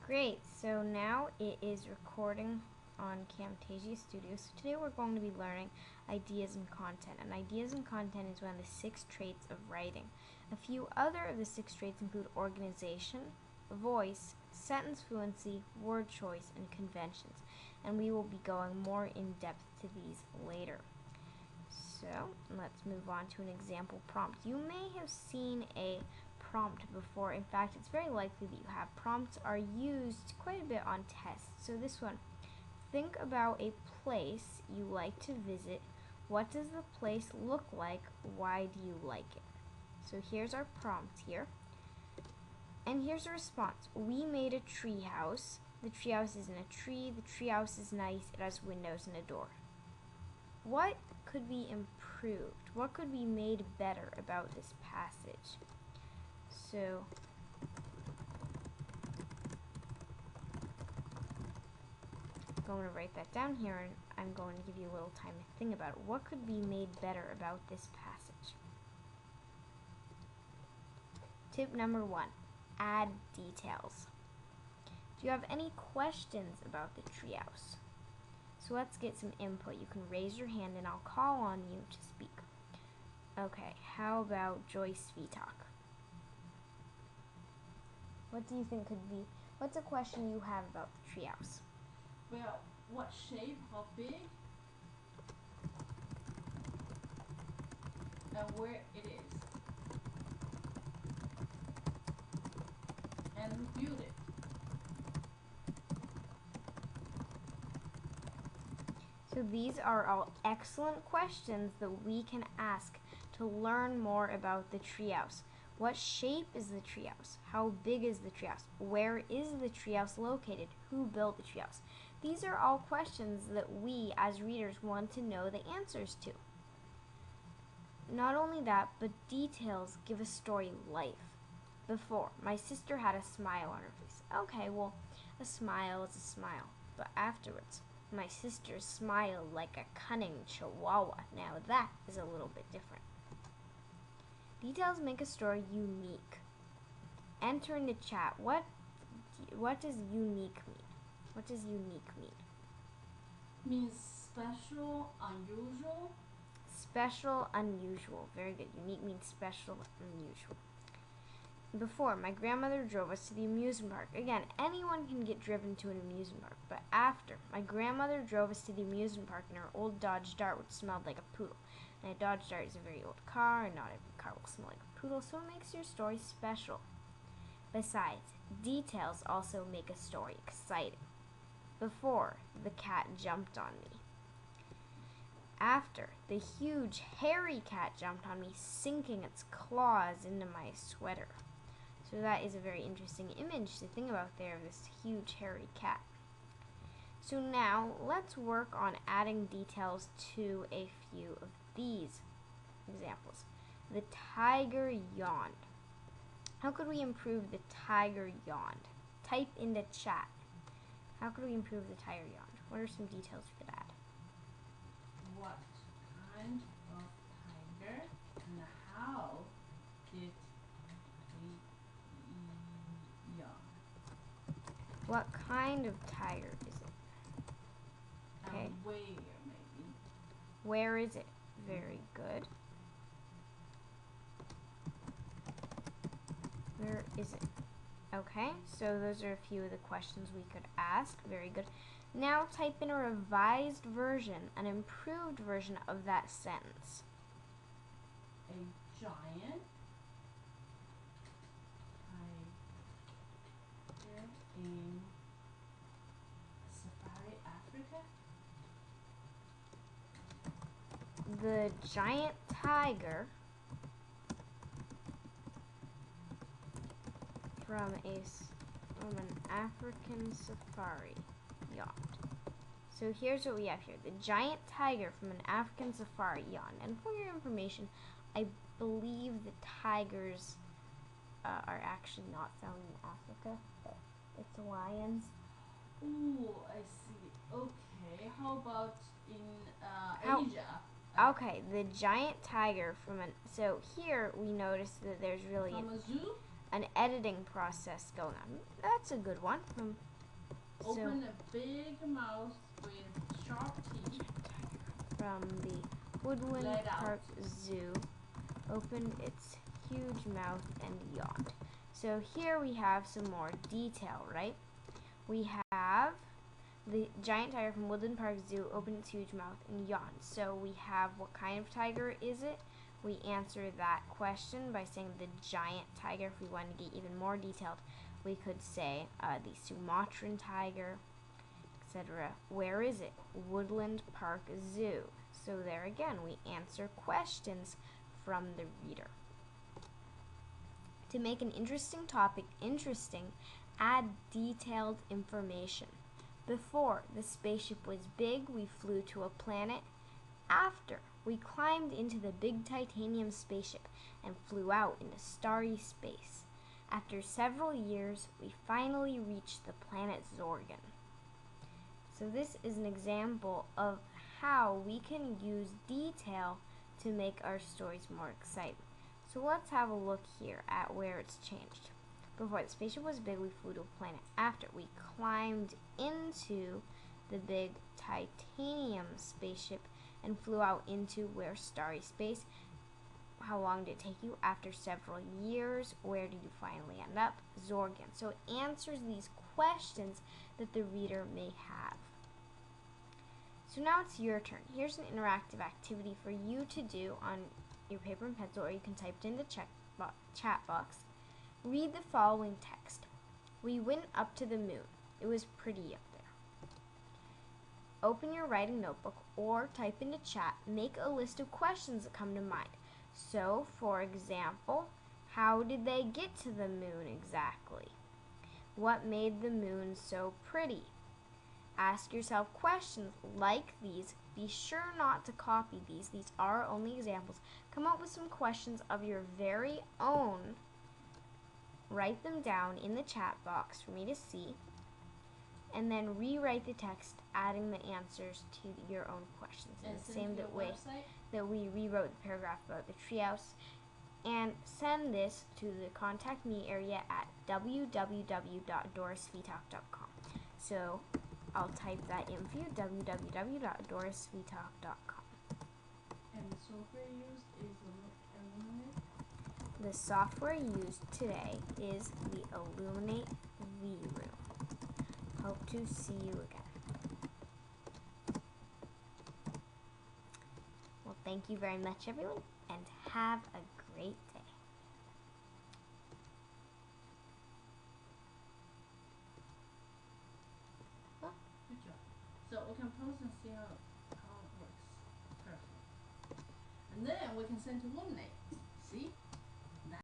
Great, so now it is recording on Camtasia Studio. So today we're going to be learning ideas and content. And ideas and content is one of the 6 traits of writing. A few other of the 6 traits include organization, voice, sentence fluency, word choice, and conventions. And we will be going more in depth to these later. So let's move on to an example prompt. You may have seen a prompt before. In fact, it's very likely that you have. Prompts are used quite a bit on tests. So this one, think about a place you like to visit. What does the place look like? Why do you like it? So here's our prompt here. And here's a response. We made a tree house. The tree house is in a tree. The tree house is nice. It has windows and a door. What could be improved? What could be made better about this passage? So I'm going to write that down here, and I'm going to give you a little time to think about it. What could be made better about this passage? Tip number 1, add details. Do you have any questions about the treehouse? So let's get some input. You can raise your hand and I'll call on you to speak. Okay, how about Adora Svitak? What do you think could be, what's a question you have about the treehouse? Well, what shape, how big, and where it is, and who built it. So these are all excellent questions that we can ask to learn more about the treehouse. What shape is the treehouse? How big is the treehouse? Where is the treehouse located? Who built the treehouse? These are all questions that we as readers want to know the answers to. Not only that, but details give a story life. Before, my sister had a smile on her face. Okay, well, a smile is a smile. But afterwards, my sister smiled like a cunning chihuahua. Now that is a little bit different. Details make a story unique. Enter in the chat. What does unique mean? What does unique mean? Means special, unusual. Special, unusual. Very good. Unique means special, unusual. Before, my grandmother drove us to the amusement park. Again, anyone can get driven to an amusement park. But after, my grandmother drove us to the amusement park in her old Dodge Dart, which smelled like a poodle. And a Dodge Dart is a very old car, and not every car will smell like a poodle, so it makes your story special. Besides, details also make a story exciting. Before, the cat jumped on me. After, the huge, hairy cat jumped on me, sinking its claws into my sweater. So that is a very interesting image to think about there of this huge, hairy cat. So now, let's work on adding details to a few of these examples. The tiger yawned. How could we improve the tiger yawned? Type in the chat. How could we improve the tiger yawned? What are some details we could add? What kind of tiger and how did he yawn? What kind of tiger is it? Okay. And where, maybe. Where is it? Very good. Where is it? Okay, so those are a few of the questions we could ask. Very good. Now type in a revised version, an improved version of that sentence. A giant tiger in Safari Africa. The giant tiger from an African safari yawned. So here's what we have here. The giant tiger from an African safari yawned. And for your information, I believe the tigers are actually not found in Africa, but it's lions. Ooh, I see. Okay, how about in Asia? Okay, the giant tiger from so here we notice that there's really From a zoo? an editing process going on. That's a good one. Open a big mouth with sharp teeth. From the Woodland Let out. Park Zoo, opened its huge mouth and yawned. So here we have some more detail, right? We have the giant tiger from Woodland Park Zoo opened its huge mouth and yawned. So we have what kind of tiger is it? We answer that question by saying the giant tiger. If we wanted to get even more detailed, we could say the Sumatran tiger, etc. Where is it? Woodland Park Zoo. So there again, we answer questions from the reader. To make an interesting topic interesting, add detailed information. Before, the spaceship was big, we flew to a planet. After, we climbed into the big titanium spaceship and flew out into starry space. After several years, we finally reached the planet Zorgan. So this is an example of how we can use detail to make our stories more exciting. So let's have a look here at where it's changed. Before, the spaceship was big, we flew to a planet. After, we climbed into the big titanium spaceship and flew out into where starry space. How long did it take you? After several years. Where did you finally end up? Zorgan. So it answers these questions that the reader may have. So now it's your turn. Here's an interactive activity for you to do on your paper and pencil, or you can type it in the chat box. Read the following text. We went up to the moon. It was pretty up there. Open your writing notebook or type into chat. Make a list of questions that come to mind. So, for example, how did they get to the moon exactly? What made the moon so pretty? Ask yourself questions like these. Be sure not to copy these. These are only examples. Come up with some questions of your very own. Write them down in the chat box for me to see. And then rewrite the text, adding the answers to your own questions in the same way that we rewrote the paragraph about the treehouse. And send this to the contact me area at www.adorasvitak.com. So I'll type that in for you, www.adorasvitak.com. And the software used is Elluminate. The software used today is the Elluminate vRoom. Hope to see you again. Well, thank you very much, everyone, and have a great day. Good job. So we can pause and see how it works. Perfect. And then we can send to Elluminate. See?